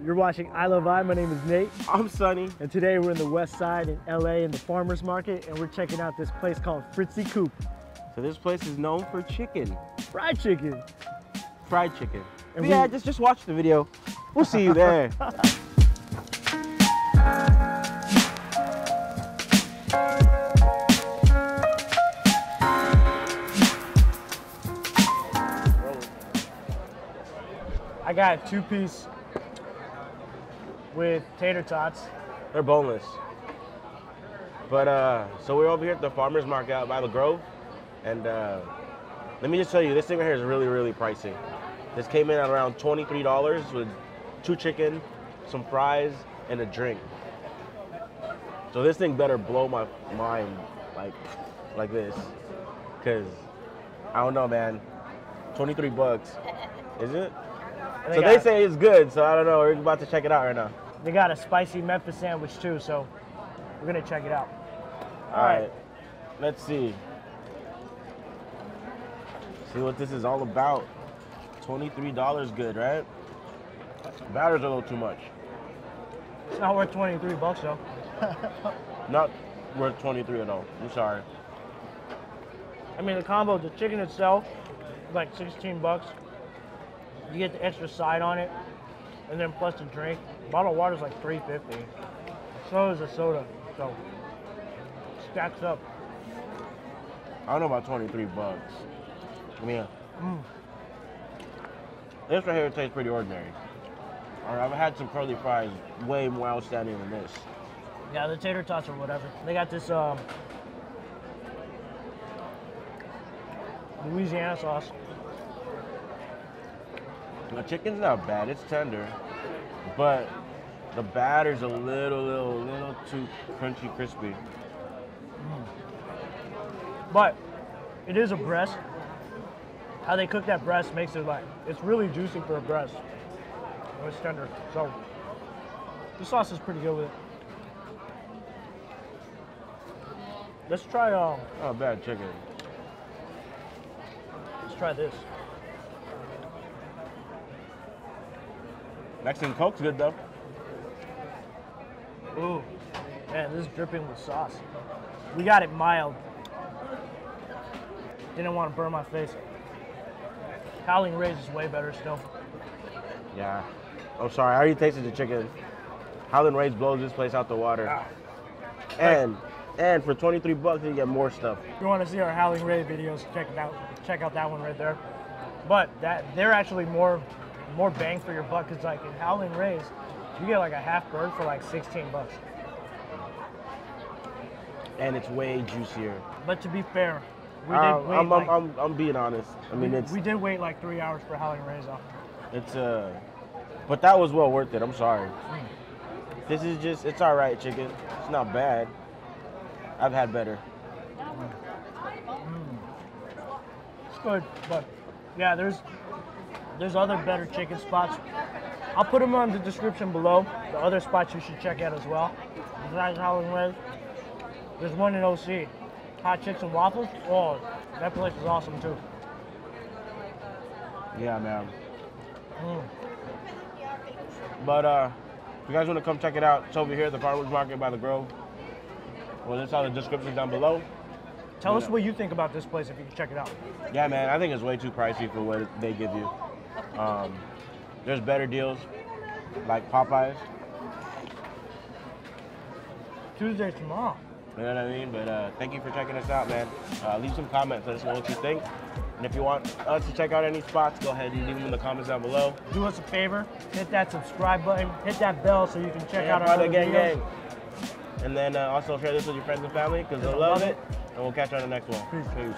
You're watching iLovei. My name is Nate. I'm Sonny. And today we're in the west side in LA in the farmer's market, and we're checking out this place called Fritzy Coop. So this place is known for chicken. Fried chicken. Fried chicken. And yeah, just watch the video. We'll see you there. I got a 2-piece with tater tots. They're boneless. But so we're over here at the farmer's market out by the Grove, and let me just tell you, this thing right here is really, really pricey. This came in at around $23 with 2 chicken, some fries, and a drink. So this thing better blow my mind like this, cause I don't know, man. 23 bucks, is it? So they say it's good, so I don't know. We're about to check it out right now. They got a spicy Memphis sandwich too, so we're gonna check it out. All right, let's see. See what this is all about. $23 good, right? Batter's a little too much. It's not worth 23 bucks though. Not worth 23 at all. I'm sorry. I mean, the combo, the chicken itself, like 16 bucks. You get the extra side on it, and then plus the drink. Bottled water's like $3.50. So is a soda. So stacks up. I don't know about 23 bucks. I mean, this right here tastes pretty ordinary. All right, I've had some curly fries way more outstanding than this. Yeah, the tater tots or whatever. They got this Louisiana sauce. The chicken's not bad, it's tender, but the batter's a little too crunchy, crispy. But it is a breast. How they cook that breast makes it like, it's really juicy for a breast. And it's tender, so the sauce is pretty good with it. Let's try, Not bad chicken. let's try this. Mexican Coke's good though. Ooh, man, this is dripping with sauce. We got it mild. Didn't want to burn my face. Howling Rays is way better still. Yeah. Oh, sorry, I already tasted the chicken. Howlin' Rays blows this place out the water. And for 23 bucks, you get more stuff. If you want to see our Howling Ray videos, check it out. Check out that one right there. But they're actually more bang for your buck, because like in Howling Rays, you get like a half bird for like 16 bucks. And it's way juicier. But to be fair, we did wait I'm being honest. I mean, we did wait like 3 hours for Howling Rays though. It's but that was well worth it. I'm sorry. This is just, it's all right chicken. It's not bad. I've had better. It's good, but yeah, there's other better chicken spots. I'll put them on the description below. The other spots you should check out as well. Besides Howling Rays, there's one in OC. Hot Chicks and Waffles. Oh, that place is awesome too. Yeah, man. But if you guys want to come check it out, it's over here at the farmer's market by the Grove. Well, it's all the descriptions down below. Tell us what you think about this place if you can check it out. Yeah, man, I think it's way too pricey for what they give you. There's better deals, like Popeyes. Tuesday's tomorrow. You know what I mean? But thank you for checking us out, man. Leave some comments, let us know what you think. And if you want us to check out any spots, go ahead and leave them in the comments down below. Do us a favor, hit that subscribe button, hit that bell so you can check out our other gang, videos. gang. And then also share this with your friends and family because they'll love it. And we'll catch you on the next one. Peace.